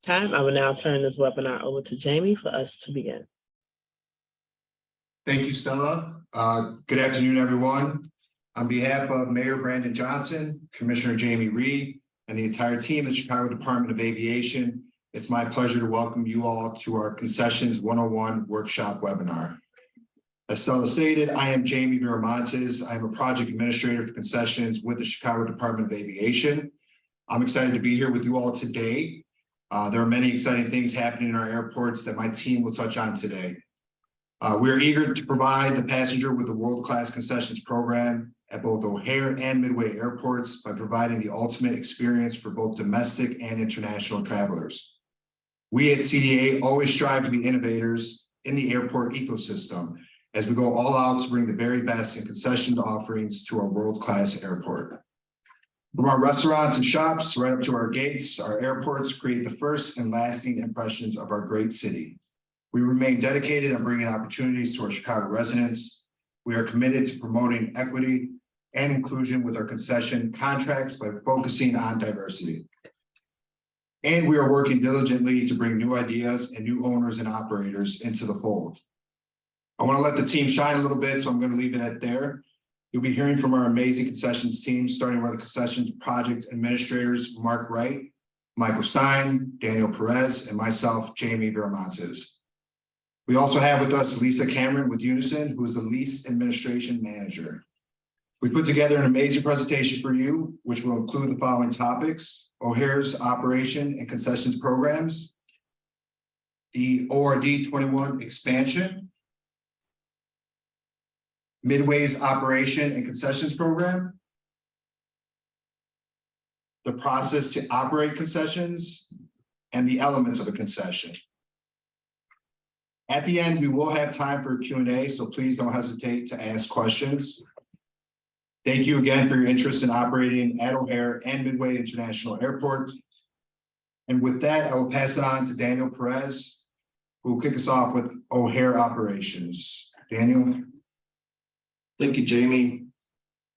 time. I will now turn this webinar over to Jamie for us to begin. Thank you, Stella. Good afternoon, everyone. On behalf of Mayor Brandon Johnson, Commissioner Jamie Reed, and the entire team of the Chicago Department of Aviation, it's my pleasure to welcome you all to our Concessions 101 workshop webinar. As Stella stated, I am Jamie Viramontes. I am a project administrator for Concessions with the Chicago Department of Aviation. I'm excited to be here with you all today. There are many exciting things happening in our airports that my team will touch on today. We are eager to provide the passenger with a world-class concessions program at both O'Hare and Midway airports by providing the ultimate experience for both domestic and international travelers. We at CDA always strive to be innovators in the airport ecosystem as we go all out to bring the very best in concession offerings to our world-class airport. From our restaurants and shops right up to our gates, our airports create the first and lasting impressions of our great city. We remain dedicated on bringing opportunities to our Chicago residents. We are committed to promoting equity and inclusion with our concession contracts by focusing on diversity. And we are working diligently to bring new ideas and new owners and operators into the fold. I want to let the team shine a little bit, so I'm going to leave it at there. You'll be hearing from our amazing concessions team, starting with the concessions project administrators, Mark Wright, Michael Stein, Daniel Perez, and myself, Jamie Viramontes. We also have with us Lisa Cameron with Unison, who is the lease administration manager. We put together an amazing presentation for you, which will include the following topics: O'Hare's operation and concessions programs, the ORD 21 expansion, Midway's operation and concessions program, the process to operate concessions, and the elements of a concession. At the end, we will have time for Q&A, so please don't hesitate to ask questions. Thank you again for your interest in operating at O'Hare and Midway International Airport. And with that, I will pass it on to Daniel Perez, who will kick us off with O'Hare operations. Daniel. Thank you, Jamie.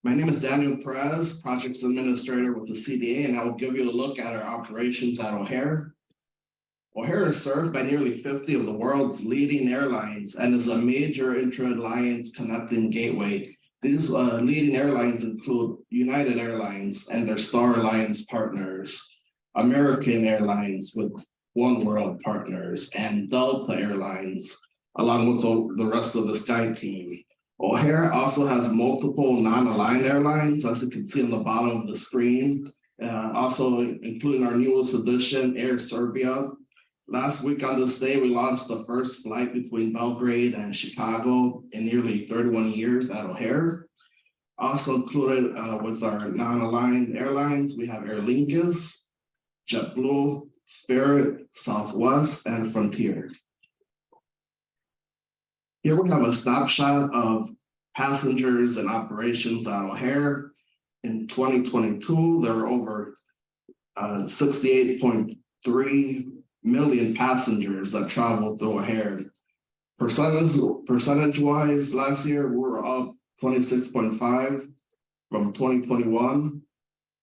My name is Daniel Perez, Projects Administrator with the CDA, and I will give you a look at our operations at O'Hare. O'Hare is served by nearly 50 of the world's leading airlines and is a major intra-alliance connecting gateway. These leading airlines include United Airlines and their Star Alliance partners, American Airlines with One World partners, and Delta Airlines, along with the rest of the Sky team. O'Hare also has multiple non-aligned airlines, as you can see on the bottom of the screen, also including our newest addition, Air Serbia. Last week on this day, we launched the first flight between Belgrade and Chicago in nearly 31 years at O'Hare. Also included with our non-aligned airlines, we have AIRLINES, JetBlue, Spirit, Southwest, and Frontier. Here we have a snapshot of passengers and operations at O'Hare. In 2022, there were over 68.3 million passengers that traveled through O'Hare. Percentage-wise, last year we were up 26.5 from 2021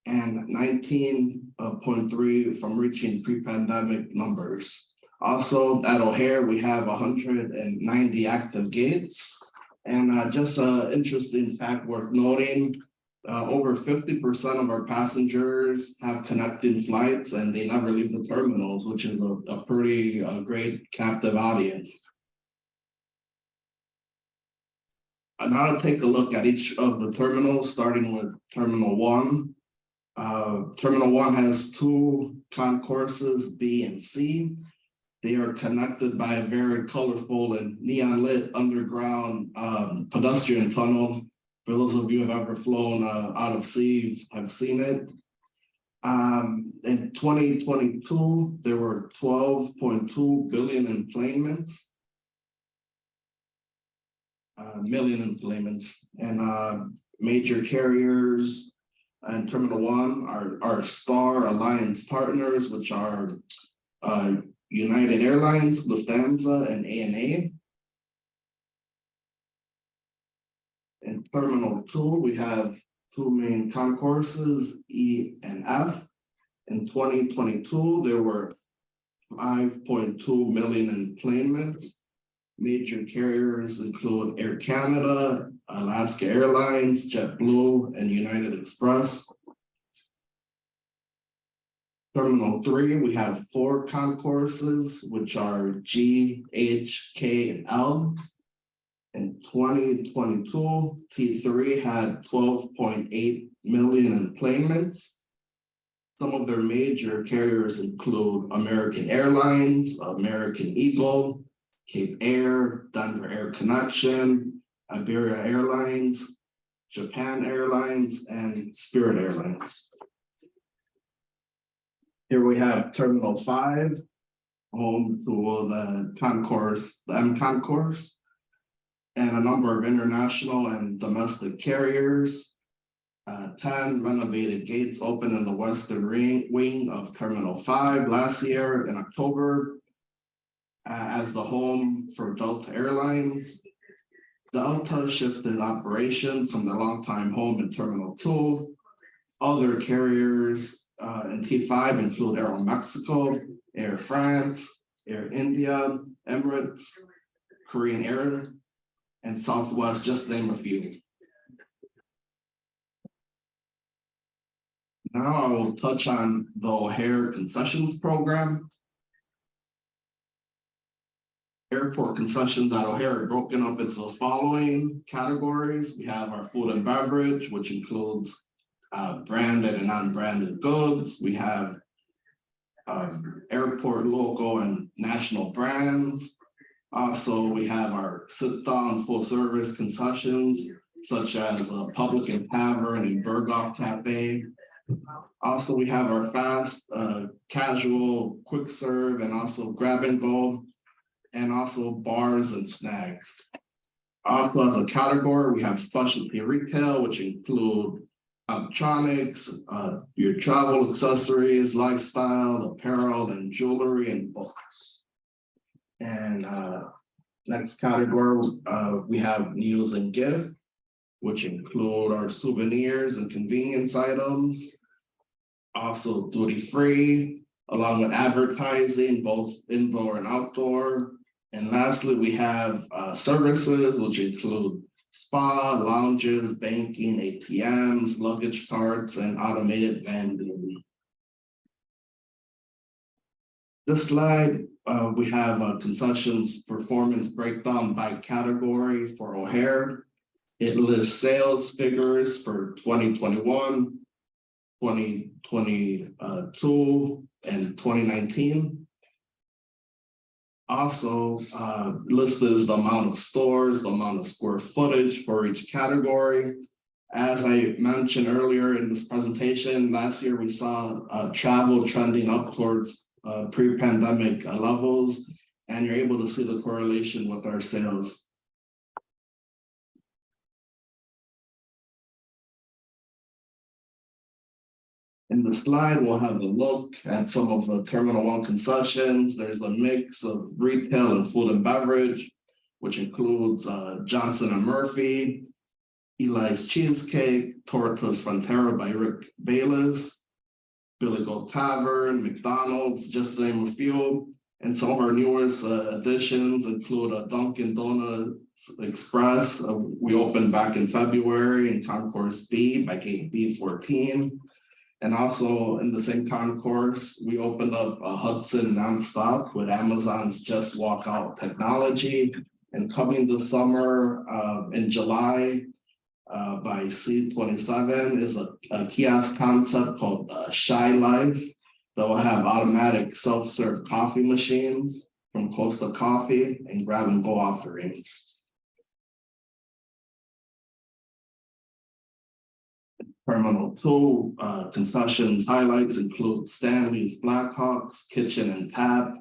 and 19.3 from reaching pre-pandemic numbers. Also at O'Hare, we have 190 active gates. And just an interesting fact worth noting, over 50% of our passengers have connecting flights and they never leave the terminals, which is a pretty great captive audience. And now to take a look at each of the terminals, starting with Terminal 1. Terminal 1 has two concourses, B and C. They are connected by a very colorful and neon lit underground pedestrian tunnel. For those of you who have ever flown out of sea, have seen it. In 2022, there were 12.2 billion enplanements, million enplanements, and major carriers in Terminal 1 are Star Alliance partners, which are United Airlines, Lufthansa, and ANA. In Terminal 2, we have two main concourses, E and F. In 2022, there were 5.2 million enplanements. Major carriers include Air Canada, Alaska Airlines, JetBlue, and United Express. Terminal 3, we have 4 concourses, which are G, H, K, and L. In 2022, T3 had 12.8 million enplanements. Some of their major carriers include American Airlines, American Eagle, Cape Air, Denver Air Connection, Iberia Airlines, Japan Airlines, and Spirit Airlines. Here we have Terminal 5, home to the concourse, the M concourse, and a number of international and domestic carriers. 10 renovated gates opened in the western wing of Terminal 5 last year in October as the home for Delta Airlines. Delta shifted operations from their longtime home in Terminal 2. Other carriers in T5 include Aeromexico, Air France, Air India, Emirates, Korean Air, and Southwest, just to name a few. Now I will touch on the O'Hare concessions program. Airport concessions at O'Hare are broken up into the following categories. We have our food and beverage, which includes branded and non-branded goods. We have airport local and national brands. Also, we have our sit-down full-service concessions, such as Publican Tavern and Berghoff Cafe. Also, we have our fast, casual, quick serve, and also grab and go, and also bars and snacks. Also, as a category, we have specialty retail, which include electronics, your travel accessories, lifestyle, apparel, and jewelry, and books. And next category, we have news and gift, which include our souvenirs and convenience items. Also duty free, along with advertising, both indoor and outdoor. And lastly, we have services, which include spa, lounges, banking, ATMs, luggage carts, and automated vending. This slide, we have a concessions performance breakdown by category for O'Hare. It lists sales figures for 2021, 2022, and 2019. Also listed is the amount of stores, the amount of square footage for each category. As I mentioned earlier in this presentation, last year we saw travel trending up towards pre-pandemic levels, and you're able to see the correlation with our sales. In the slide, we'll have a look at some of the Terminal 1 concessions. There's a mix of retail and food and beverage, which includes Johnson & Murphy, Eli's Cheesecake, Tortas Frontera by Rick Bayless, Billy Goat Tavern, McDonald's, just to name a few. And some of our newest additions include a Dunkin' Donuts Express. We opened back in February in Concourse B by gate B14. And also in the same concourse, we opened up a Hudson Nonstop with Amazon's Just Walk Out technology. And coming this summer in July by C27 is a kiosk concept called Shy Life that will have automatic self-serve coffee machines from Costa Coffee and grab and go offerings. Terminal 2 concessions highlights include Stanley's Blackhawks, Kitchen and Tap,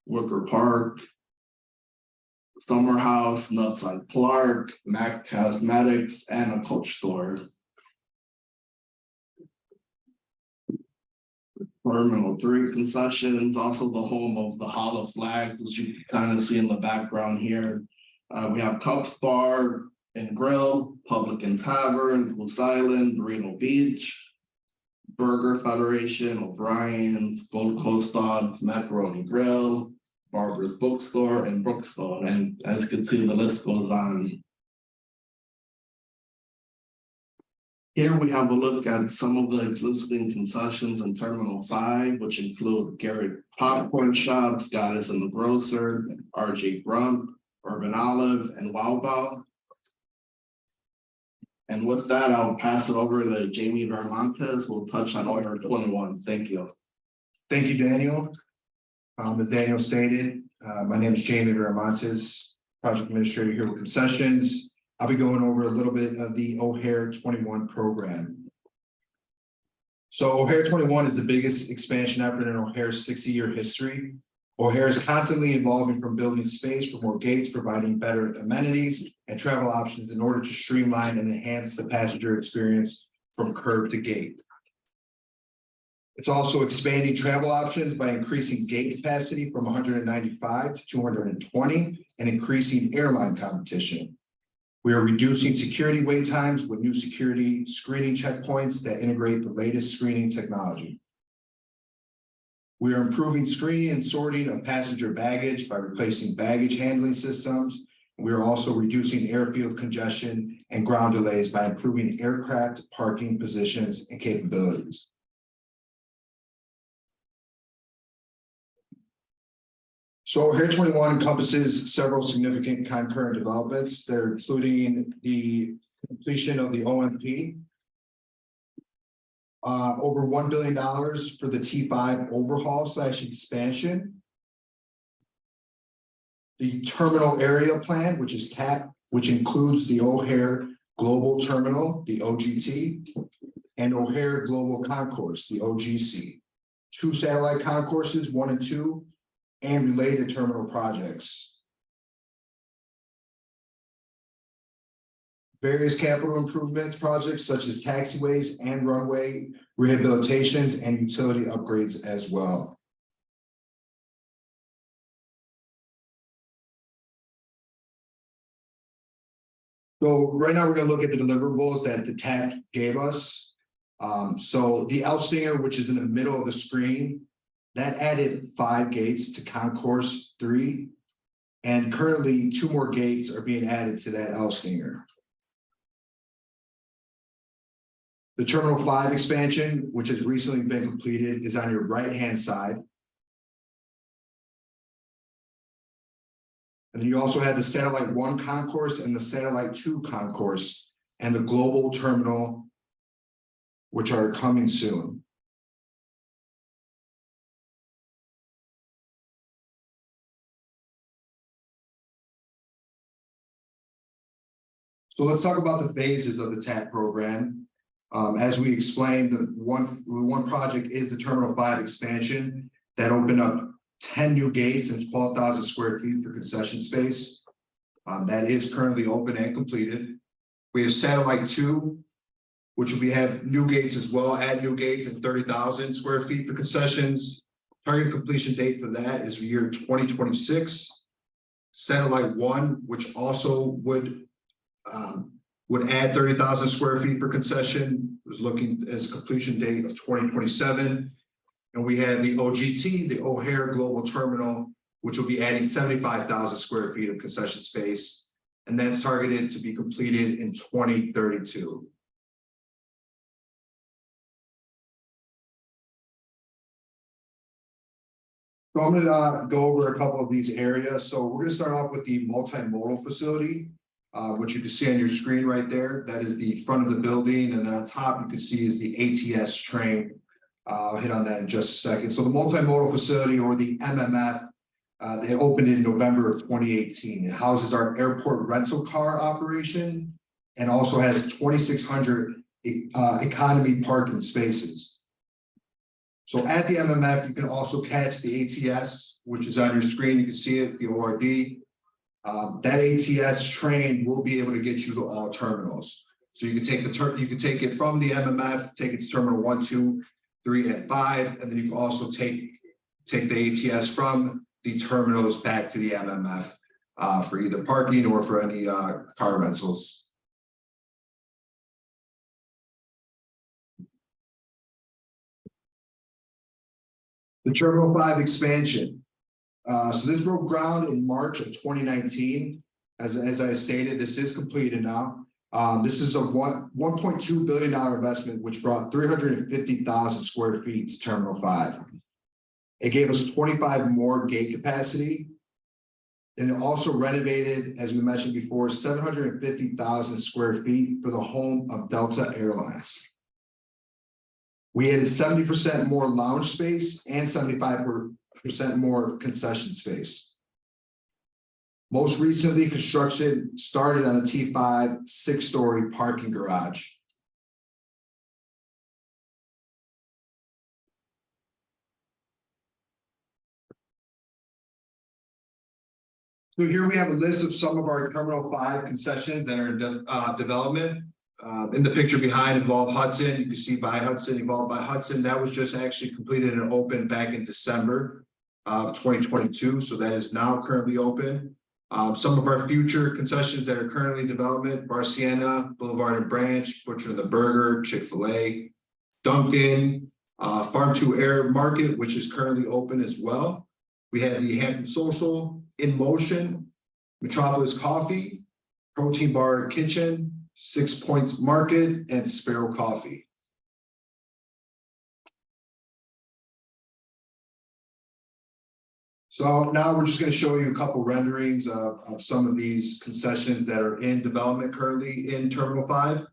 Wicker Park, Summer House, Nuts on Clark, Mac Cosmetics, and a Coach store. Terminal 3 concessions, also the home of the Hollow Flag, which you can kind of see in the background here. We have Cups Bar and Grill, Publican Tavern, Goose Island, Reno Beach, Burger Federation, O'Brien's, Gold Coast Dogs, Macaroni Grill, Barbara's Bookstore, and Brookstone. And as you can see, the list goes on. Here we have a look at some of the existing concessions in Terminal 5, which include Garrett Popcorn Shop, Scottis and the Grocer, RJ Grump, Urban Olive, and Wow Wow. And with that, I'll pass it over to Jamie Vermontes, who will touch on Order 21. Thank you. Thank you, Daniel. As Daniel stated, my name is Jamie Vermontes, Project Administrator here with Concessions. I'll be going over a little bit of the O'Hare 21 program. So O'Hare 21 is the biggest expansion effort in O'Hare's 60-year history. O'Hare is constantly evolving from building space for more gates, providing better amenities and travel options in order to streamline and enhance the passenger experience from curb to gate. It's also expanding travel options by increasing gate capacity from 195 to 220 and increasing airline competition. We are reducing security wait times with new security screening checkpoints that integrate the latest screening technology. We are improving screening and sorting of passenger baggage by replacing baggage handling systems. We are also reducing airfield congestion and ground delays by improving aircraft parking positions and capabilities. So O'Hare 21 encompasses several significant concurrent developments. They're including the completion of the OMP, over $1 billion for the T5 overhaul/expansion, the terminal area plan, which is TAP, which includes the O'Hare Global Terminal, the OGT, and O'Hare Global Concourse, the OGC, 2 satellite concourses, 1 and 2, and related terminal projects. Various capital improvements projects such as taxiways and runway rehabilitations and utility upgrades as well. So right now we're going to look at the deliverables that the TAP gave us. So the Elsinger, which is in the middle of the screen, that added 5 gates to Concourse 3, and currently 2 more gates are being added to that Elsinger. The Terminal 5 expansion, which has recently been completed, is on your right-hand side. And then you also have the Satellite 1 Concourse and the Satellite 2 Concourse and the Global Terminal, which are coming soon. So let's talk about the phases of the TAP program. As we explained, the one project is the Terminal 5 expansion that opened up 10 new gates and 12,000 square feet for concession space. That is currently open and completed. We have Satellite 2, which will have new gates as well, add new gates and 30,000 square feet for concessions. Target completion date for that is the year 2026. Satellite 1, which also would add 30,000 square feet for concession, was looking as a completion date of 2027. And we have the OGT, the O'Hare Global Terminal, which will be adding 75,000 square feet of concession space. And that's targeted to be completed in 2032. So I'm going to go over a couple of these areas. So we're going to start off with the multimodal facility, which you can see on your screen right there. That is the front of the building. And then on top, you can see is the ATS train. I'll hit on that in just a second. So the multimodal facility, or the MMF, they opened in November of 2018. It houses our airport rental car operation and also has 2,600 economy parking spaces. So at the MMF, you can also catch the ATS, which is on your screen. You can see it, the ORD. That ATS train will be able to get you to all terminals. So you can take it from the MMF, take it to terminal 1, 2, 3, and 5, and then you can also take the ATS from the terminals back to the MMF for either parking or for any car rentals. The Terminal 5 expansion. So this broke ground in March of 2019. As I stated, this is completed now. This is a $1.2 billion investment, which brought 350,000 square feet to Terminal 5. It gave us 25 more gate capacity. And it also renovated, as we mentioned before, 750,000 square feet for the home of Delta Airlines. We added 70% more lounge space and 75% more concession space. Most recently, construction started on the T5 6-story parking garage. So here we have a list of some of our Terminal 5 concessions that are in development. In the picture behind, Evolve Hudson, you can see by Hudson, Evolved by Hudson. That was just actually completed and opened back in December of 2022. So that is now currently open. Some of our future concessions that are currently in development: Bar Sienna, Boulevard and Branch, Butcher and the Burger, Chick-fil-A, Dunkin', Farm to Air Market, which is currently open as well. We have the Hampton Social, In Motion, Metropolis Coffee, Protein Bar Kitchen, 6 Points Market, and Sparrow Coffee. So now we're just going to show you a couple renderings of some of these concessions that are in development currently in Terminal 5.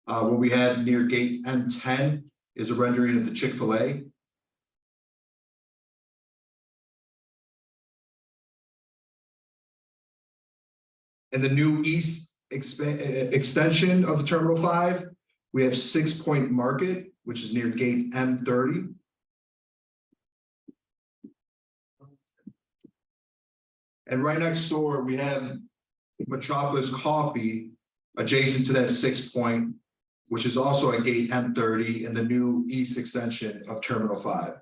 What we have near Gate M10 is a rendering of the Chick-fil-A. And the new east extension of the Terminal 5, we have 6 Point Market, which is near Gate M30. And right next door, we have Metropolis Coffee adjacent to that 6 Point, which is also at Gate M30 in the new east extension of Terminal 5.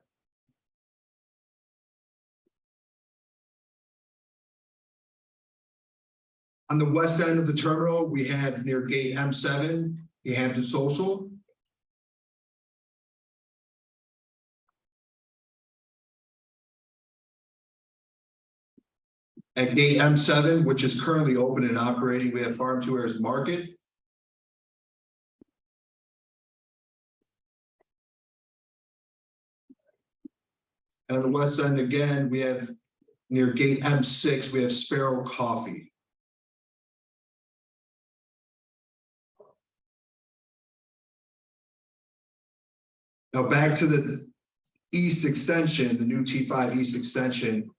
On the west end of the terminal, we have near Gate M7, the Hampton Social. At Gate M7, which is currently open and operating, we have Farm to Air's Market. And on the west end again, we have near Gate M6, we have Sparrow Coffee. Now back to the east extension, the new T5 east extension,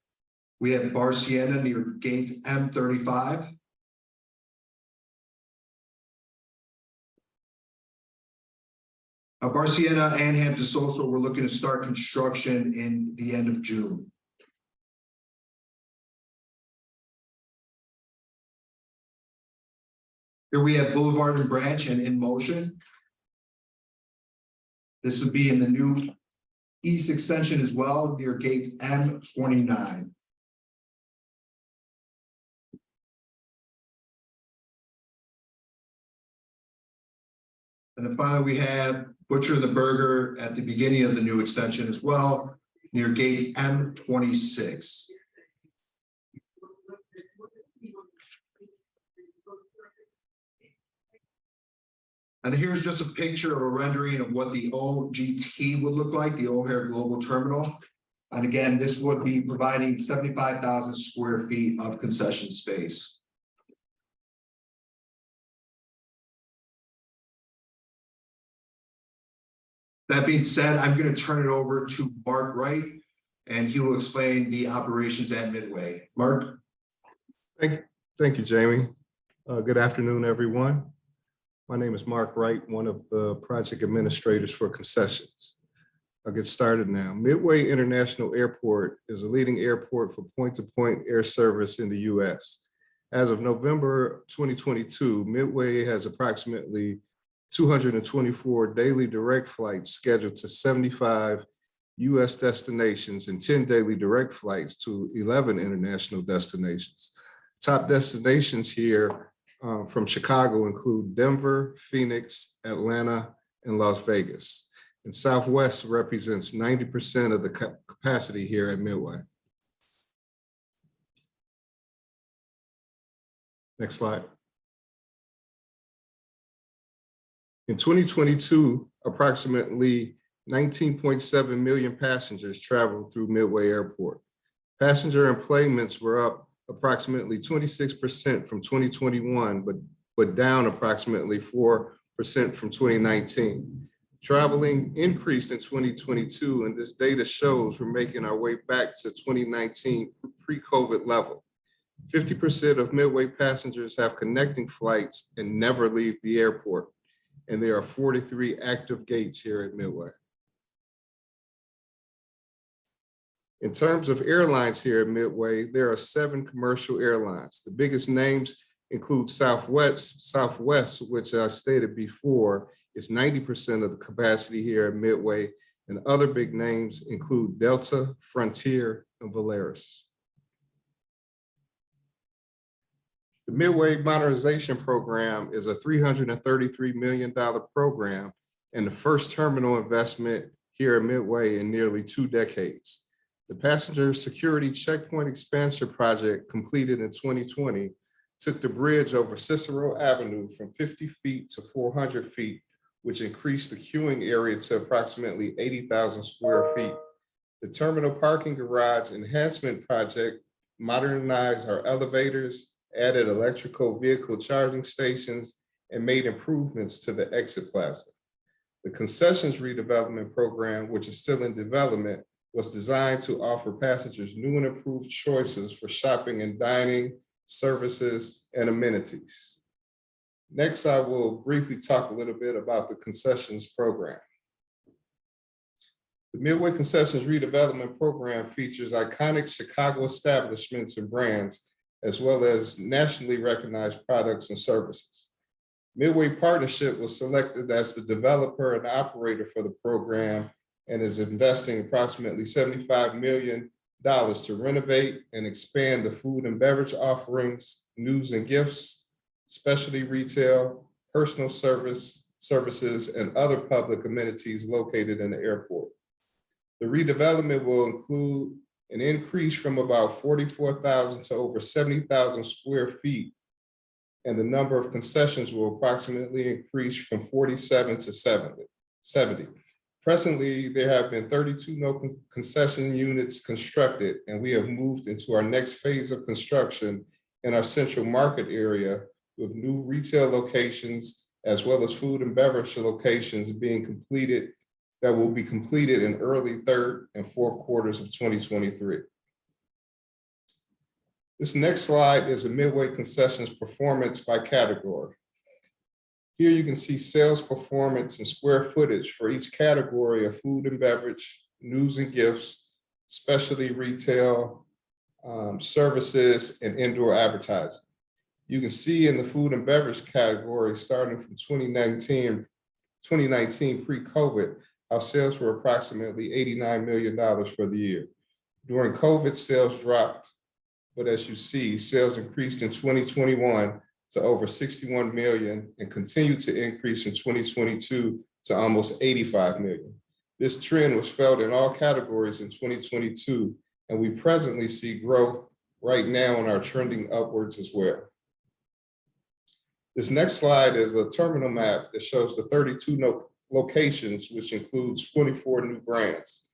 we have Bar Sienna near Gate M35. Bar Sienna and Hampton Social, we're looking to start construction in the end of June. Here we have Boulevard and Branch and In Motion. This would be in the new east extension as well, near Gate M29. And then finally, we have Butcher and the Burger at the beginning of the new extension as well, near Gate M26. And here's just a picture of a rendering of what the OGT would look like, the O'Hare Global Terminal. And again, this would be providing 75,000 square feet of concession space. That being said, I'm going to turn it over to Mark Wright, and he will explain the operations at Midway. Mark? Thank you, Jamie. Good afternoon, everyone. My name is Mark Wright, one of the project administrators for Concessions. I'll get started now. Midway International Airport is a leading airport for point-to-point air service in the U.S. As of November 2022, Midway has approximately 224 daily direct flights scheduled to 75 U.S. destinations and 10 daily direct flights to 11 international destinations. Top destinations here from Chicago include Denver, Phoenix, Atlanta, and Las Vegas. and Southwest represents 90% of the capacity here at Midway. Next slide. In 2022, approximately 19.7 million passengers traveled through Midway Airport. Passenger enplanements were up approximately 26% from 2021, but down approximately 4% from 2019. Traveling increased in 2022, and this data shows we're making our way back to 2019 pre-COVID level. 50% of Midway passengers have connecting flights and never leave the airport, and there are 43 active gates here at Midway. In terms of airlines here at Midway, there are 7 commercial airlines. The biggest names include Southwest, which I stated before, is 90% of the capacity here at Midway, and other big names include Delta, Frontier, and Volaris. The Midway Modernization Program is a $333 million program and the first terminal investment here at Midway in nearly 2 decades. The passenger security checkpoint expansion project completed in 2020 took the bridge over Cicero Avenue from 50 feet to 400 feet, which increased the queuing area to approximately 80,000 square feet. The terminal parking garage enhancement project modernized our elevators, added electrical vehicle charging stations, and made improvements to the exit plaza. The Concessions redevelopment program, which is still in development, was designed to offer passengers new and improved choices for shopping and dining, services, and amenities. Next, I will briefly talk a little bit about the Concessions program. The Midway Concessions redevelopment program features iconic Chicago establishments and brands, as well as nationally recognized products and services. Midway Partnership was selected as the developer and operator for the program and is investing approximately $75 million to renovate and expand the food and beverage offerings, news and gifts, specialty retail, personal services, and other public amenities located in the airport. The redevelopment will include an increase from about 44,000 to over 70,000 square feet, and the number of concessions will approximately increase from 47 to 70. Presently, there have been 32 no concession units constructed, and we have moved into our next phase of construction in our central market area with new retail locations, as well as food and beverage locations being completed that will be completed in early 3rd and 4th quarters of 2023. This next slide is a Midway Concessions performance by category. Here you can see sales performance and square footage for each category of food and beverage, news and gifts, specialty retail, services, and indoor advertising. You can see in the food and beverage category, starting from 2019 pre-COVID, our sales were approximately $89 million for the year. During COVID, sales dropped, but as you see, sales increased in 2021 to over 61 million and continued to increase in 2022 to almost 85 million. This trend was felt in all categories in 2022, and we presently see growth right now and are trending upwards as well. This next slide is a terminal map that shows the 32 locations, which includes 24 new brands.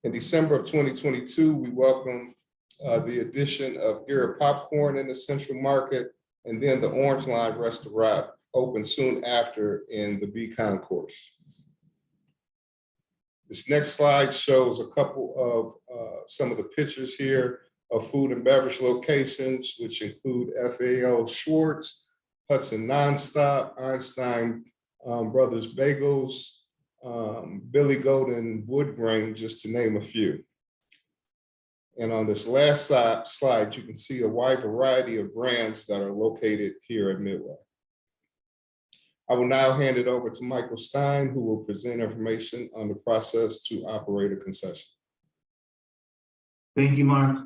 In December of 2022, we welcomed the addition of Garrett Popcorn in the Central Market, and then the Orange Line restaurant opened soon after in the B Concourse. This next slide shows a couple of some of the pictures here of food and beverage locations, which include FAO Schwartz, Hudson Nonstop, Einstein Brothers Bagels, Billy Golden Wood Grain, just to name a few. And on this last slide, you can see a wide variety of brands that are located here at Midway. I will now hand it over to Michael Stein, who will present information on the process to operate a concession. Thank you, Mark.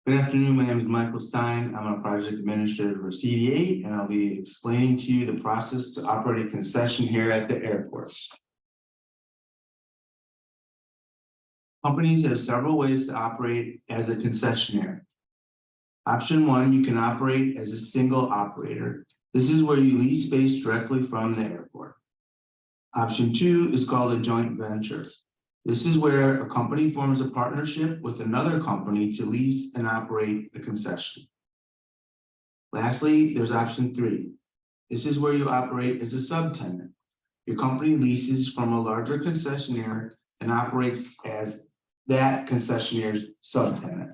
Good afternoon. My name is Michael Stein. I'm a project administrator for CDA, and I'll be explaining to you the process to operate a concession here at the airport. Companies have several ways to operate as a concessionaire. Option 1, you can operate as a single operator. This is where you lease space directly from the airport. Option 2 is called a joint venture. This is where a company forms a partnership with another company to lease and operate the concession. Lastly, there's option 3. This is where you operate as a subtenant. Your company leases from a larger concessionaire and operates as that concessionaire's subtenant.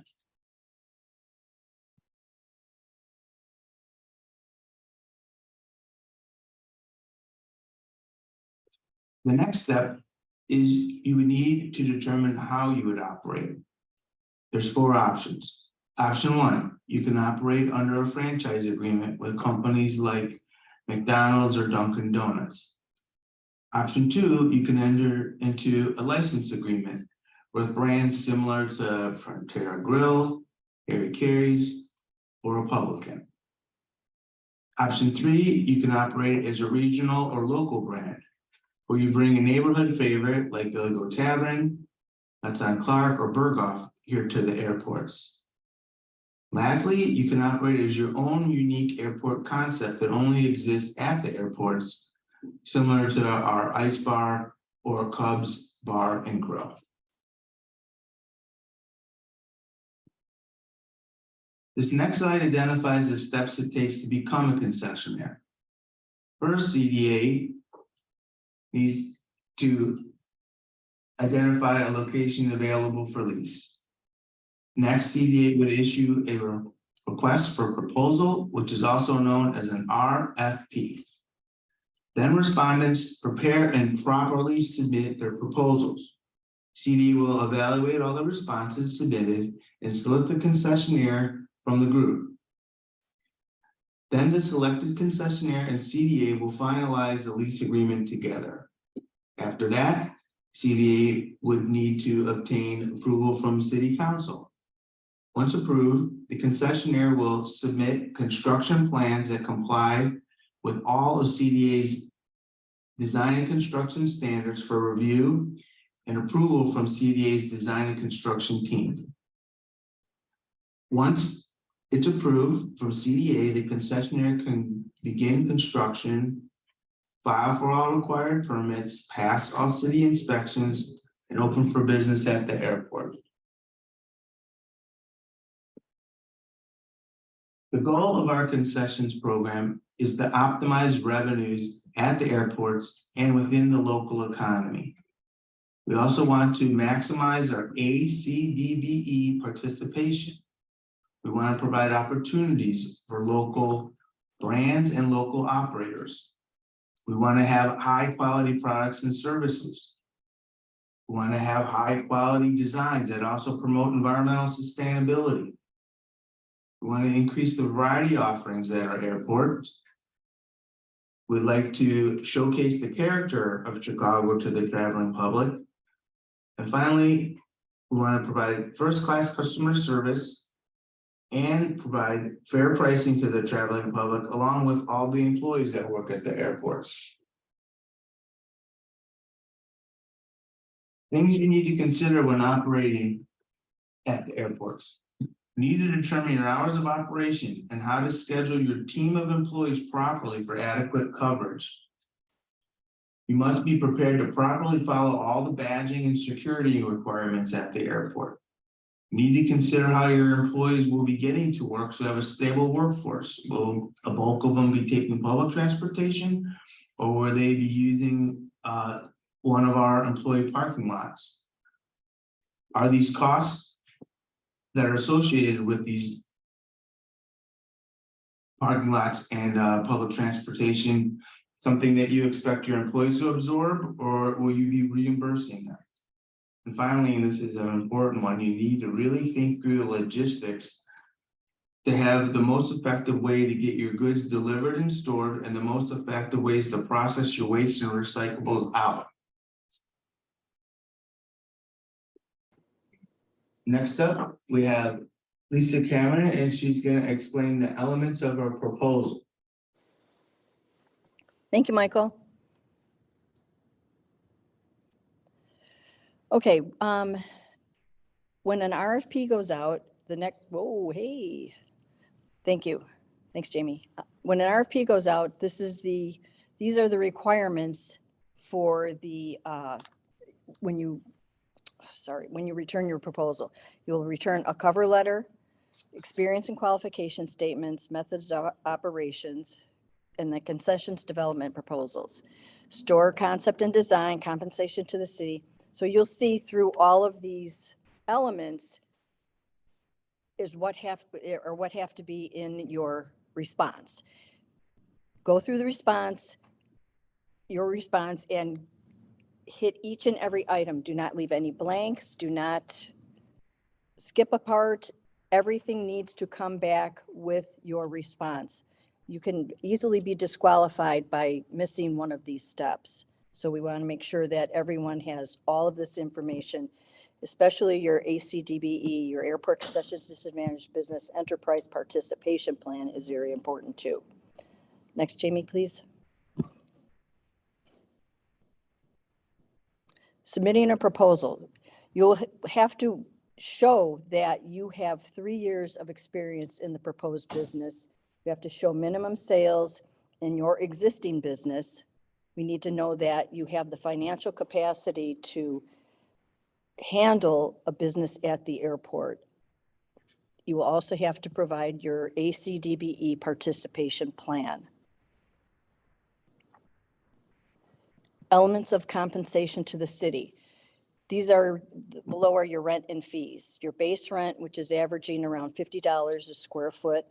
The next step is you would need to determine how you would operate. There's 4 options. Option 1, you can operate under a franchise agreement with companies like McDonald's or Dunkin' Donuts. Option 2, you can enter into a license agreement with brands similar to Frontera Grill, Harry Carey's, or Republican. Option 3, you can operate as a regional or local brand, where you bring a neighborhood favorite like Billy Goat Tavern, that's on Clark or Berghoff here to the airports. Lastly, you can operate as your own unique airport concept that only exists at the airports, similar to our Ice Bar or Cubs Bar and Grill. This next slide identifies the steps it takes to become a concessionaire. First, CDA needs to identify a location available for lease. Next, CDA would issue a request for proposal, which is also known as an RFP. Then respondents prepare and properly submit their proposals. CDA will evaluate all the responses submitted and select the concessionaire from the group. Then the selected concessionaire and CDA will finalize the lease agreement together. After that, CDA would need to obtain approval from City Council. Once approved, the concessionaire will submit construction plans that comply with all of CDA's design and construction standards for review and approval from CDA's design and construction team. Once it's approved from CDA, the concessionaire can begin construction, file for all required permits, pass all city inspections, and open for business at the airport. The goal of our concessions program is to optimize revenues at the airports and within the local economy. We also want to maximize our ACDBE participation. We want to provide opportunities for local brands and local operators. We want to have high quality products and services. We want to have high quality designs that also promote environmental sustainability. We want to increase the variety offerings at our airports. We'd like to showcase the character of Chicago to the traveling public. And finally, we want to provide first-class customer service and provide fair pricing to the traveling public, along with all the employees that work at the airports. Things you need to consider when operating at the airports. You need to determine your hours of operation and how to schedule your team of employees properly for adequate coverage. You must be prepared to properly follow all the badging and security requirements at the airport. You need to consider how your employees will be getting to work so you have a stable workforce. Will a bulk of them be taking public transportation, or will they be using one of our employee parking lots? Are these costs that are associated with these parking lots and public transportation something that you expect your employees to absorb, or will you be reimbursing them? And finally, and this is an important one, you need to really think through the logistics to have the most effective way to get your goods delivered and stored, and the most effective ways to process your waste and recyclables out. Next up, we have Lisa Cameron, and she's going to explain the elements of our proposal. Thank you, Michael. Okay, When an RFP goes out, the next, whoa, hey, thank you. Thanks, Jamie. When an RFP goes out, these are the requirements for the, when you return your proposal. You'll return a cover letter, experience and qualification statements, methods of operations, and the concessions development proposals. Store concept and design, compensation to the city. So you'll see through all of these elements is what have to be in your response. Go through the response, your response, and hit each and every item. Do not leave any blanks. Do not skip a part. Everything needs to come back with your response. You can easily be disqualified by missing one of these steps. So we want to make sure that everyone has all of this information, especially your ACDBE, your Airport Concessions Disadvantaged Business Enterprise Participation Plan is very important too. Next, Jamie, please. Submitting a proposal. You'll have to show that you have 3 years of experience in the proposed business. You have to show minimum sales in your existing business. We need to know that you have the financial capacity to handle a business at the airport. You will also have to provide your ACDBE participation plan. Elements of compensation to the city. These are below are your rent and fees. Your base rent, which is averaging around $50 a square foot,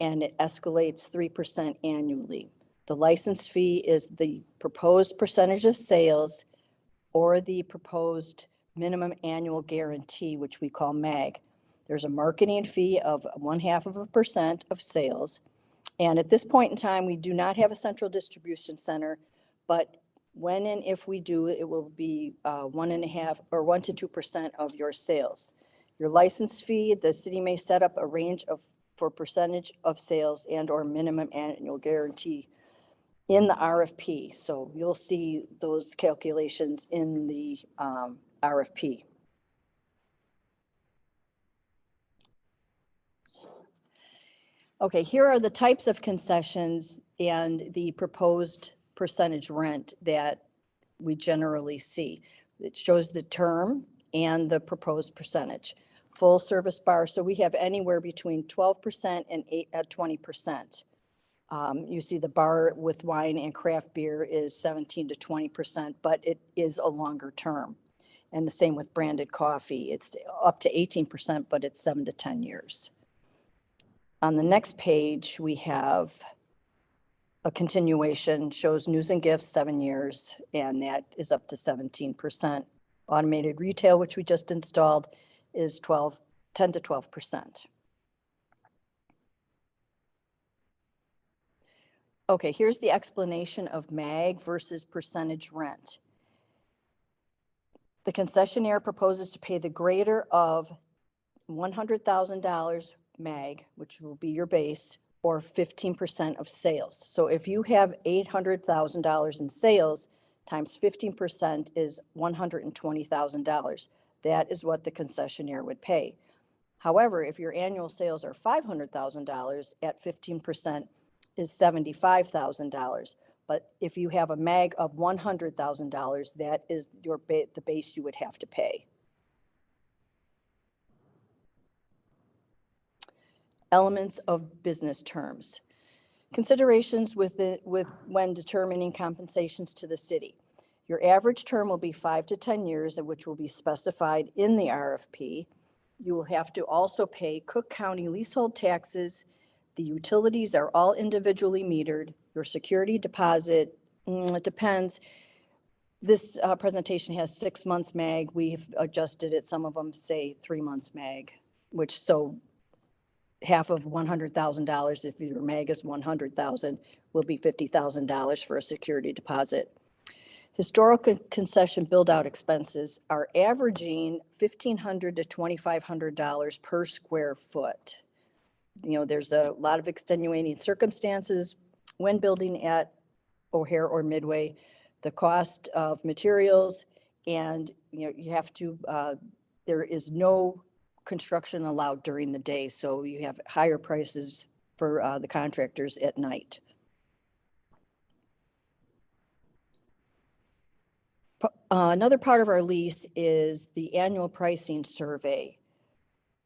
and it escalates 3% annually. The license fee is the proposed percentage of sales or the proposed minimum annual guarantee, which we call MAG. There's a marketing fee of 0.5% of sales. And at this point in time, we do not have a central distribution center, but when and if we do, it will be 1.5 or 1 to 2% of your sales. Your license fee, the city may set up a range for percentage of sales and or minimum annual guarantee in the RFP. So you'll see those calculations in the RFP. Okay, here are the types of concessions and the proposed percentage rent that we generally see. It shows the term and the proposed percentage. Full service bar, so we have anywhere between 12% and 20%. You see the bar with wine and craft beer is 17 to 20%, but it is a longer term. And the same with branded coffee. It's up to 18%, but it's 7 to 10 years. On the next page, we have a continuation, shows news and gifts, 7 years, and that is up to 17%. Automated retail, which we just installed, is 10 to 12%. Okay, here's the explanation of MAG versus percentage rent. The concessionaire proposes to pay the greater of $100,000 MAG, which will be your base, or 15% of sales. So if you have $800,000 in sales, times 15% is $120,000. That is what the concessionaire would pay. However, if your annual sales are $500,000 at 15% is $75,000. But if you have a MAG of $100,000, that is the base you would have to pay. Elements of business terms. Considerations when determining compensations to the city. Your average term will be 5 to 10 years, which will be specified in the RFP. You will have to also pay Cook County leasehold taxes. The utilities are all individually metered. Your security deposit, it depends. This presentation has 6 months MAG. We've adjusted it. Some of them say 3 months MAG, which so half of $100,000, if your MAG is $100,000, will be $50,000 for a security deposit. Historical concession build-out expenses are averaging $1,500 to $2,500 per square foot. You know, there's a lot of extenuating circumstances when building at O'Hare or Midway, the cost of materials, and you know, you have to, there is no construction allowed during the day, so you have higher prices for the contractors at night. Another part of our lease is the annual pricing survey.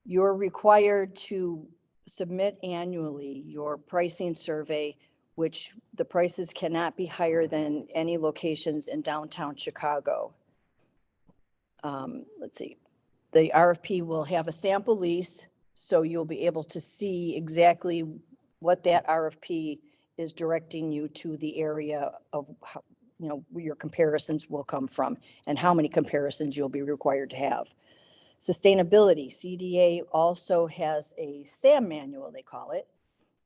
You're required to submit annually your pricing survey, which the prices cannot be higher than any locations in downtown Chicago. Let's see, the RFP will have a sample lease, so you'll be able to see exactly what that RFP is directing you to the area of how, you know, where your comparisons will come from and how many comparisons you'll be required to have. Sustainability, CDA also has a SAM manual, they call it,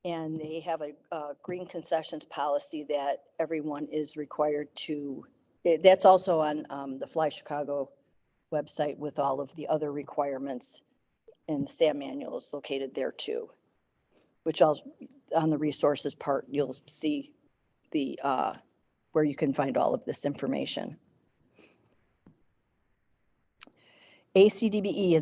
and they have a green concessions policy that everyone is required to, that's also on the Fly Chicago website with all of the other requirements, and the SAM manual is located there too, which I'll, on the resources part, you'll see the, where you can find all of this information. ACDBE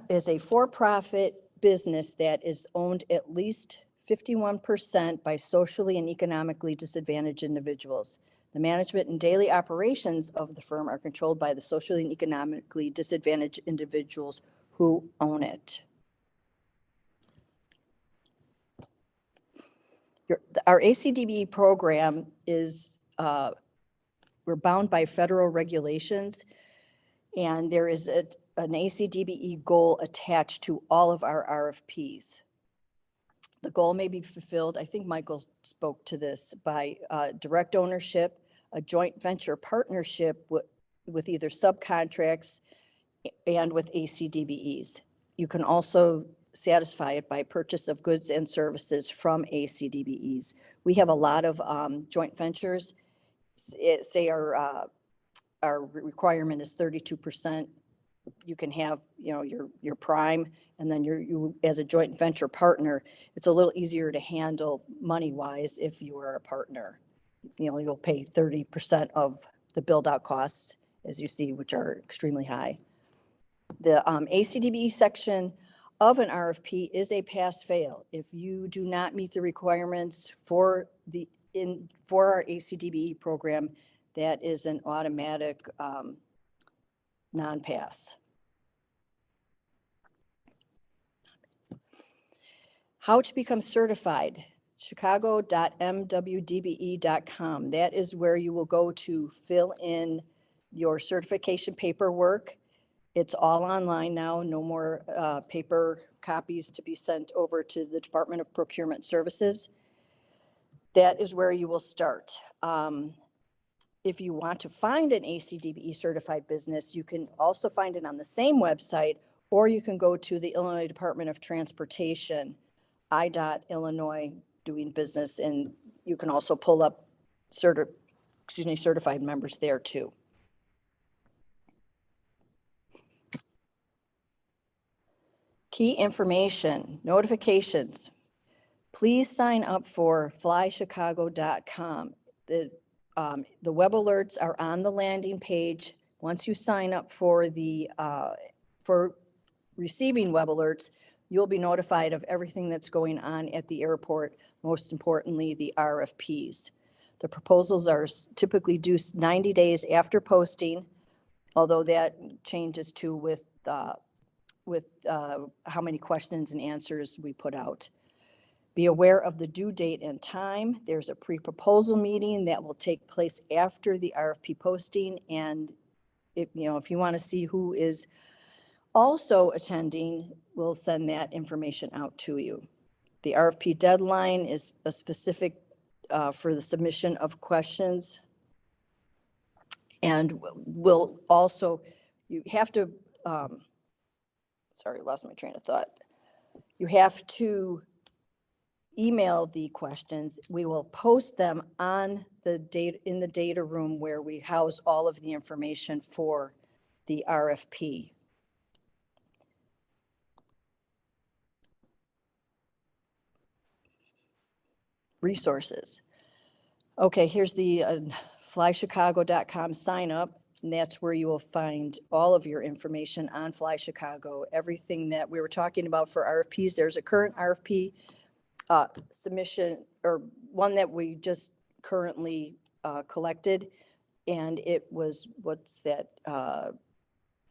is a for-profit business that is owned at least 51% by socially and economically disadvantaged individuals. The management and daily operations of the firm are controlled by the socially and economically disadvantaged individuals who own it. Our ACDBE program is, we're bound by federal regulations, and there is an ACDBE goal attached to all of our RFPs. The goal may be fulfilled, I think Michael spoke to this, by direct ownership, a joint venture partnership with either subcontracts and with ACDBEs. You can also satisfy it by purchase of goods and services from ACDBEs. We have a lot of joint ventures. Say our requirement is 32%. You can have, you know, your prime, and then you as a joint venture partner, it's a little easier to handle money-wise if you are a partner. You know, you'll pay 30% of the build-out costs, as you see, which are extremely high. The ACDBE section of an RFP is a pass-fail. If you do not meet the requirements for our ACDBE program, that is an automatic non-pass. How to become certified, chicago.mwdbe.com. That is where you will go to fill in your certification paperwork. It's all online now, no more paper copies to be sent over to the Department of Procurement Services. That is where you will start. If you want to find an ACDBE certified business, you can also find it on the same website, or you can go to the Illinois Department of Transportation, I.Illinois, doing business, and you can also pull up certified members there too. Key information, notifications. Please sign up for flychicago.com. The web alerts are on the landing page. Once you sign up for receiving web alerts, you'll be notified of everything that's going on at the airport, most importantly, the RFPs. The proposals are typically due 90 days after posting, although that changes too with how many questions and answers we put out. Be aware of the due date and time. There's a pre-proposal meeting that will take place after the RFP posting, and if you want to see who is also attending, we'll send that information out to you. The RFP deadline is a specific for the submission of questions, and we'll also, you have to, sorry, lost my train of thought. You have to email the questions. We will post them on the data in the data room where we house all of the information for the RFP. Resources. Okay, here's the flychicago.com sign up. And that's where you will find all of your information on Fly Chicago, everything that we were talking about for RFPs. There's a current RFP submission, or one that we just currently collected. And it was, what's that,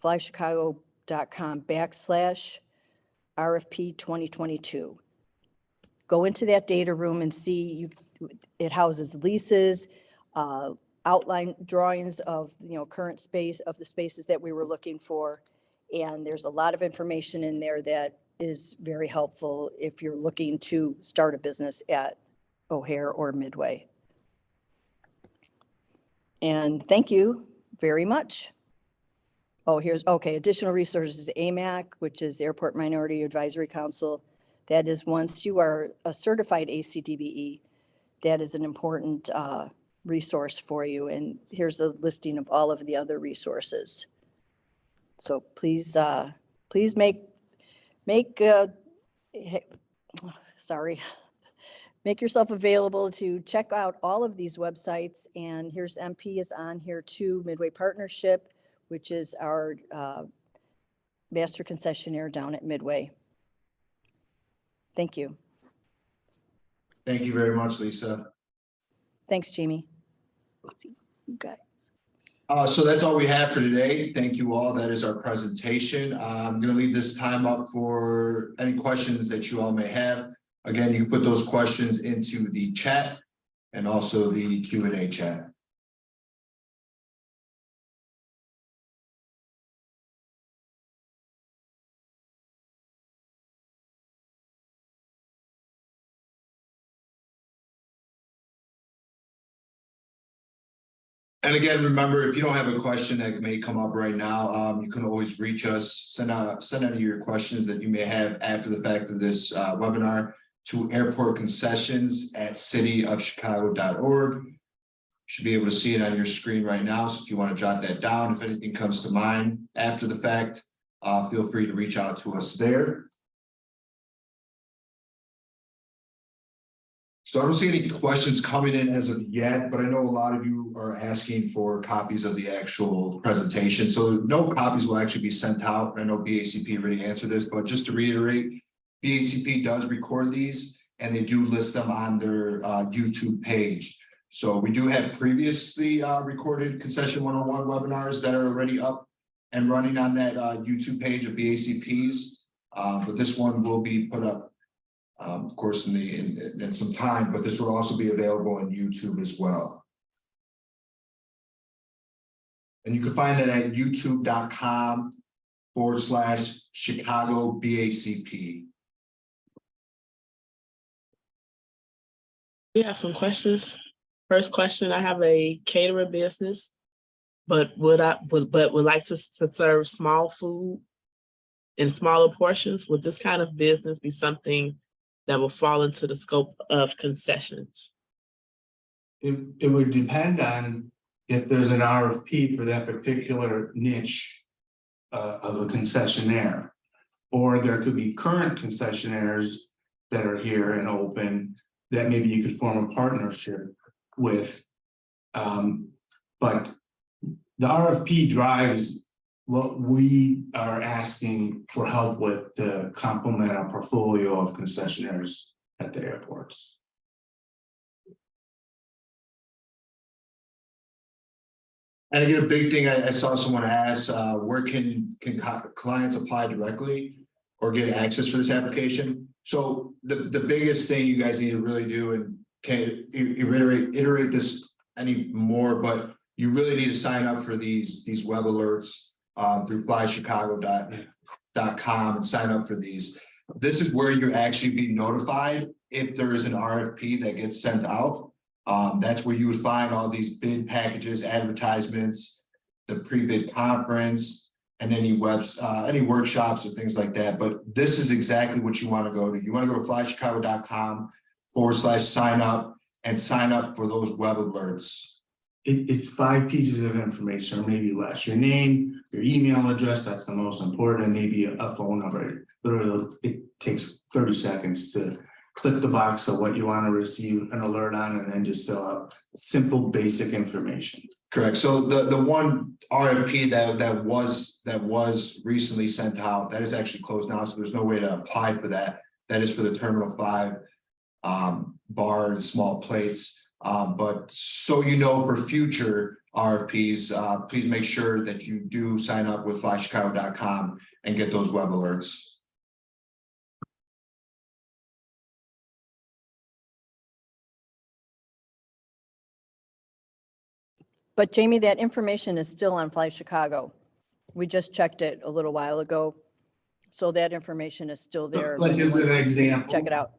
flychicago.com/RFP 2022. Go into that data room and see, it houses leases, outline drawings of, current space, of the spaces that we were looking for. And there's a lot of information in there that is very helpful if you're looking to start a business at O'Hare or Midway. And thank you very much. Oh, additional resources, AMAC, which is Airport Minority Advisory Council. That is, once you are a certified ACDBE, that is an important resource for you. And here's a listing of all of the other resources. So please, make yourself available to check out all of these websites. And here's MP is on here too, Midway Partnership, which is our master concessionaire down at Midway. Thank you. Thank you very much, Lisa. Thanks, Jamie. Let's see, you guys. So that's all we have for today. Thank you all. That is our presentation. I'm going to leave this time up for any questions that you all may have. Again, you can put those questions into the chat and also the Q&A chat. And again, remember, if you don't have a question that may come up right now, you can always reach us, send any of your questions that you may have after the fact of this webinar to airportconcessions@cityofchicago.org. You should be able to see it on your screen right now. So if you want to jot that down, if anything comes to mind after the fact, feel free to reach out to us there. So I don't see any questions coming in as of yet, but I know a lot of you are asking for copies of the actual presentation. So no copies will actually be sent out. I know BACP already answered this, but just to reiterate, BACP does record these and they do list them on their YouTube page. So we do have previously recorded Concession 101 webinars that are already up and running on that YouTube page of BACP's, but this one will be put up of course in some time, but this will also be available on YouTube as well. And you can find that at youtube.com/Chicago BACP. We have some questions. First question, I have a catering business, but would like to serve small food in smaller portions. Would this kind of business be something that will fall into the scope of concessions? It would depend on if there's an RFP for that particular niche of a concessionaire, or there could be current concessionaires that are here and open that maybe you could form a partnership with. But the RFP drives what we are asking for help with to complement our portfolio of concessionaires at the airports. And again, a big thing I saw someone ask, where can clients apply directly or get access for this application? So the biggest thing you guys need to really do, and can't iterate this anymore, but you really need to sign up for these web alerts through flychicago.com and sign up for these. This is where you actually be notified if there is an RFP that gets sent out. That's where you would find all these bid packages, advertisements, the pre-bid conference, and any workshops or things like that. But this is exactly what you want to go to. You want to go to flychicago.com/sign up and sign up for those web alerts. It's 5 pieces of information, or maybe less. Your name, your email address, that's the most important, and maybe a phone number. Literally, it takes 30 seconds to click the box of what you want to receive an alert on, and then just fill out simple, basic information. Correct. So the one RFP that was recently sent out, that is actually closed now, so there's no way to apply for that. That is for the Terminal 5 bar and small plates. But so you know, for future RFPs, please make sure that you do sign up with flychicago.com and get those web alerts. But Jamie, that information is still on Fly Chicago. We just checked it a little while ago. So that information is still there. Like as an example. Check it out.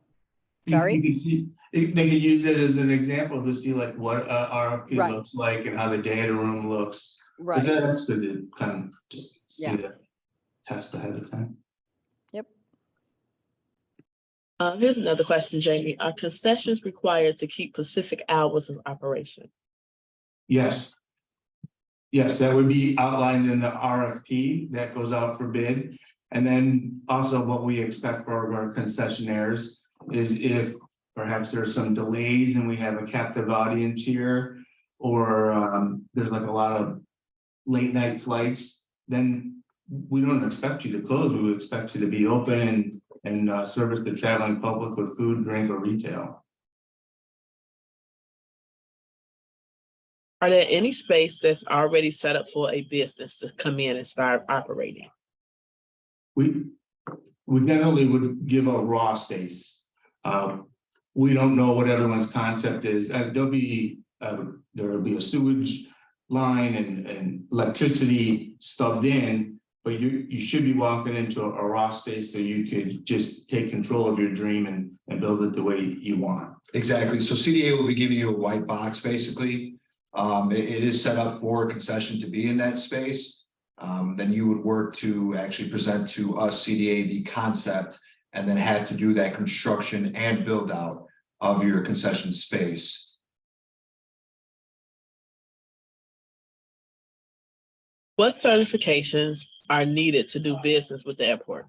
You Sorry? can see, they could use it as an example to see like what RFP Right. looks like and how the data room looks. Right. That's good to kind of just see Yeah. the test ahead of time. Yep. Here's another question, Jamie. Are concessions required to keep Pacific hours of operation? Yes. Yes, that would be outlined in the RFP that goes out for bid. And then also what we expect for our concessionaires is if perhaps there's some delays and we have a captive audience here, or there's like a lot of late night flights, then we don't expect you to close. We would expect you to be open and service the traveling public with food, drink, or retail. Are there any space that's already set up for a business to come in and start operating? We generally would give a raw space. We don't know what everyone's concept is. There will be a sewage line and electricity stubbed in, but you should be walking into a raw space so you could just take control of your dream and build it the way you want. Exactly. So CDA will be giving you a white box, basically. It is set up for a concession to be in that space. Then you would work to actually present to us, CDA, the concept, and then have to do that construction and build out of your concession space. What certifications are needed to do business with the airport?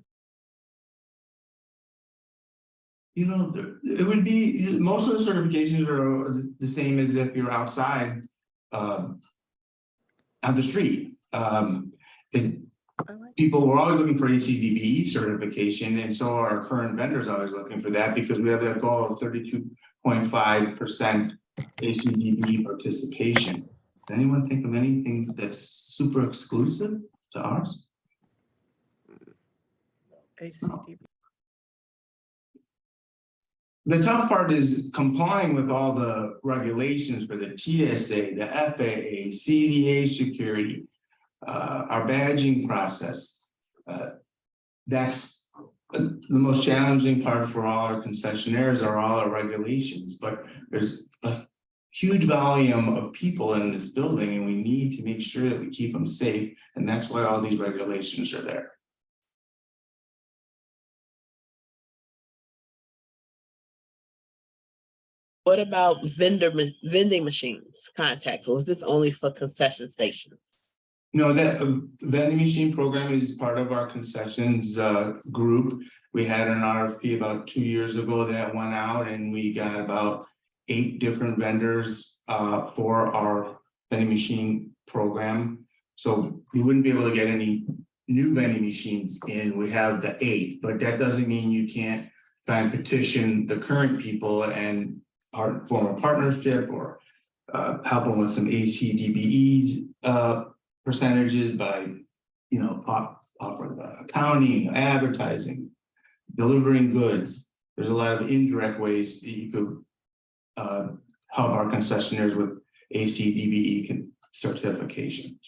You know, it would be, most of the certifications are the same as if you're outside on the street. People were always looking for ACDBE certification, and so are our current vendors always looking for that, because we have that goal of 32.5% ACDBE participation. Does anyone think of anything that's super exclusive to ours? ACDBE. The tough part is complying with all the regulations for the TSA, the FAA, CDA security, our badging process. That's the most challenging part for all our concessionaires, are all our regulations, but there's a huge volume of people in this building and we need to make sure that we keep them safe. And that's why all these regulations are there. What about vending machines contacts, or is this only for concession stations? No, that vending machine program is part of our concessions group. We had an RFP about 2 years ago that went out, and we got about 8 different vendors for our vending machine program. So we wouldn't be able to get any new vending machines in. We have the 8, but that doesn't mean you can't try and petition the current people and form a partnership or help them with some ACDBEs percentages by, you know, offering accounting, advertising, delivering goods. There's a lot of indirect ways that you could help our concessionaires with ACDBE certification.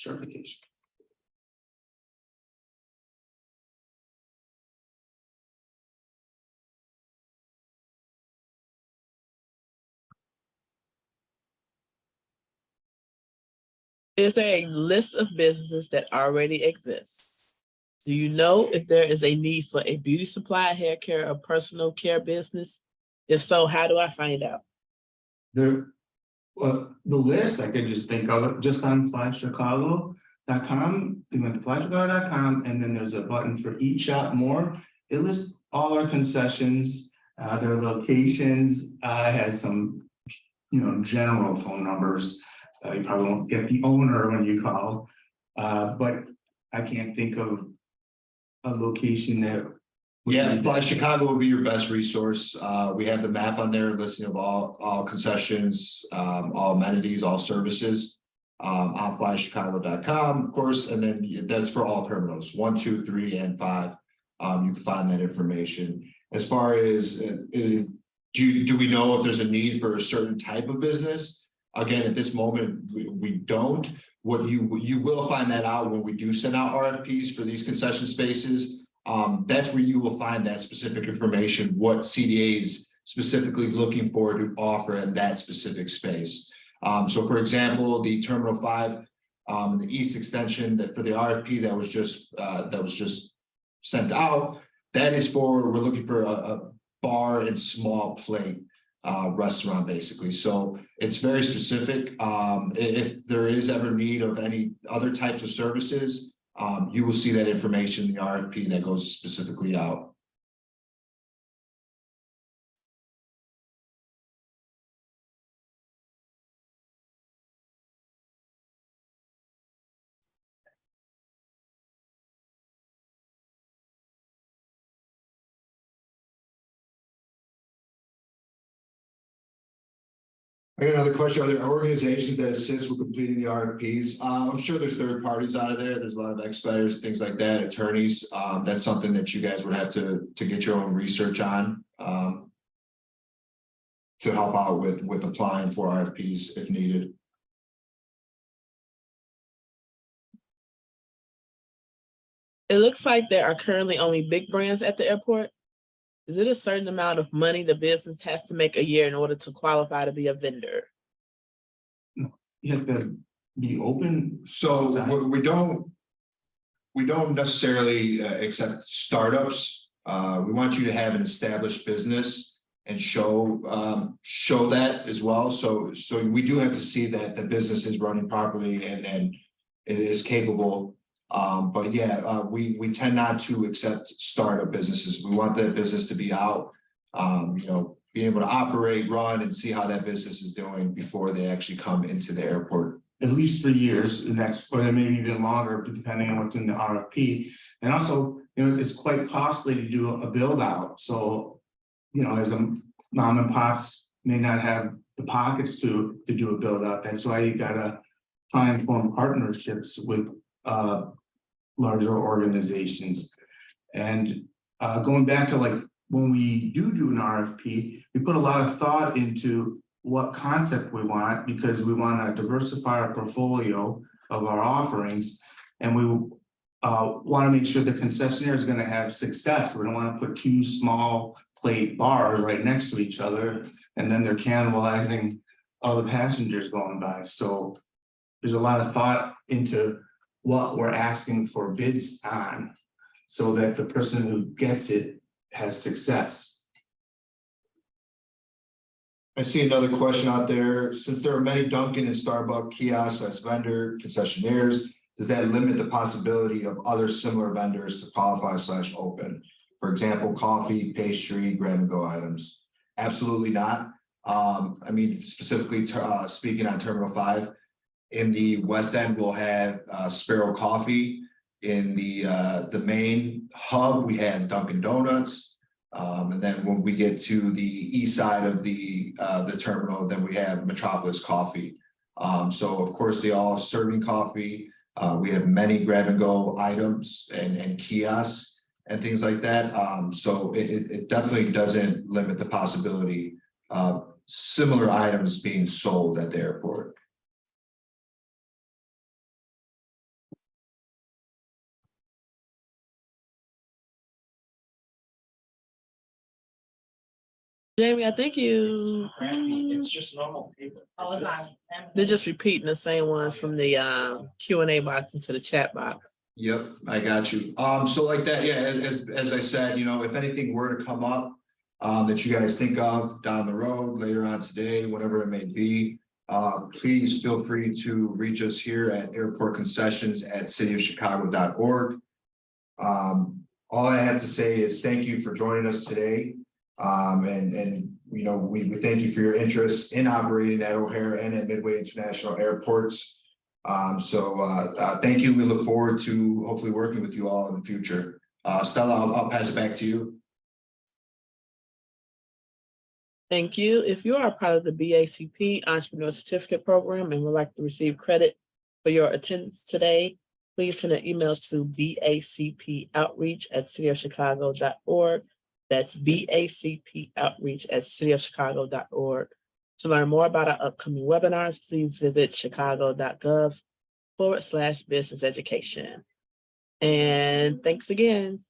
Is there a list of businesses that already exists? Do you know if there is a need for a beauty supply, hair care, or personal care business? If so, how do I find out? The list, I could just think of it just on flychicago.com. You went to flychicago.com, and then there's a button for Eat Shop More. It lists all our concessions Their locations, has some, general phone numbers. You probably won't get the owner when you call, but I can't think of a location that. would Yeah, be- Fly Chicago will be your best resource. We have the map on there, listing of all concessions, all amenities, all services. On flychicago.com, of course, and then that's for all terminals, 1, 2, 3, and 5. You can find that information. As far as do we know if there's a need for a certain type of business? Again, at this moment, we don't. What you will find that out when we do send out RFPs for these concession spaces. That's where you will find that specific information, what CDA is specifically looking for to offer in that specific space. So for example, the Terminal 5, the East Extension that for the RFP that was just sent out, that is for, we're looking for a bar and small plate restaurant basically. So it's very specific. If there is ever need of any other types of services, you will see that information in the RFP that goes specifically out. I got another question. Are there organizations that assist with completing the RFPs? I'm sure there's third parties out of there. There's a lot of experts, things like that, attorneys. That's something that you guys would have to get your own research on to help out with applying for RFPs if needed. It looks like there are currently only big brands at the airport. Is it a certain amount of money the business has to make a year in order to qualify to be a vendor? You have to be open. So we don't necessarily accept startups. We want you to have an established business and show that as well. So we do have to see that the business is running properly and it is capable. But yeah, we tend not to accept startup businesses. We want that business to be out, being able to operate, run, and see how that business is doing before they actually come into the airport. At least 3 years, and that's, or maybe even longer, depending on what's in the RFP. And also, it's quite costly to do a build out. So, as a mom and pops may not have the pockets to do a build out. That's why you gotta try and form partnerships with larger organizations. And going back to like when we do an RFP, we put a lot of thought into what concept we want, because we want to diversify our portfolio of our offerings, and we want to make sure the concessionaire is going to have success. We don't want to put 2 small plate bars right next to each other and then they're cannibalizing other passengers going by. So there's a lot of thought into what we're asking for bids on, so that the person who gets it has success. I see another question out there. Since there are many Dunkin' and Starbucks kiosks as vendor concessionaires, does that limit the possibility of other similar vendors to qualify / open? For example, coffee, pastry, grab-and-go items? Absolutely not. I mean, specifically speaking on Terminal 5, in the West End, we'll have Sparrow Coffee. In the main hub, we have Dunkin' Donuts. And then when we get to the east side of the terminal, then we have Metropolis Coffee. So of course, they all serving coffee. We have many grab-and-go items and kiosks and things like that. So it definitely doesn't limit the possibility of similar items being sold at the airport. Jamie, I think you. It's just normal paper. They're just repeating the same ones from the Q&A box into the chat box. Yep, I got you. So like that, yeah, as I said, if anything were to come up that you guys think of down the road, later on today, whatever it may be, please feel free to reach us here at Airport Concessions at cityofchicago.org. All I have to say is thank you for joining us today. And you know, we thank you for your interest in operating at O'Hare and at Midway International Airports. Thank you. We look forward to hopefully working with you all in the future. Stella, I'll pass it back to you. Thank you. If you are part of the BACP Entrepreneur Certificate Program and would like to receive credit for your attendance today, please send an email to bacpoutreach@cityofchicago.org. That's bacpoutreach@cityofchicago.org. To learn more about our upcoming webinars, please visit chicago.gov/business education. And thanks again.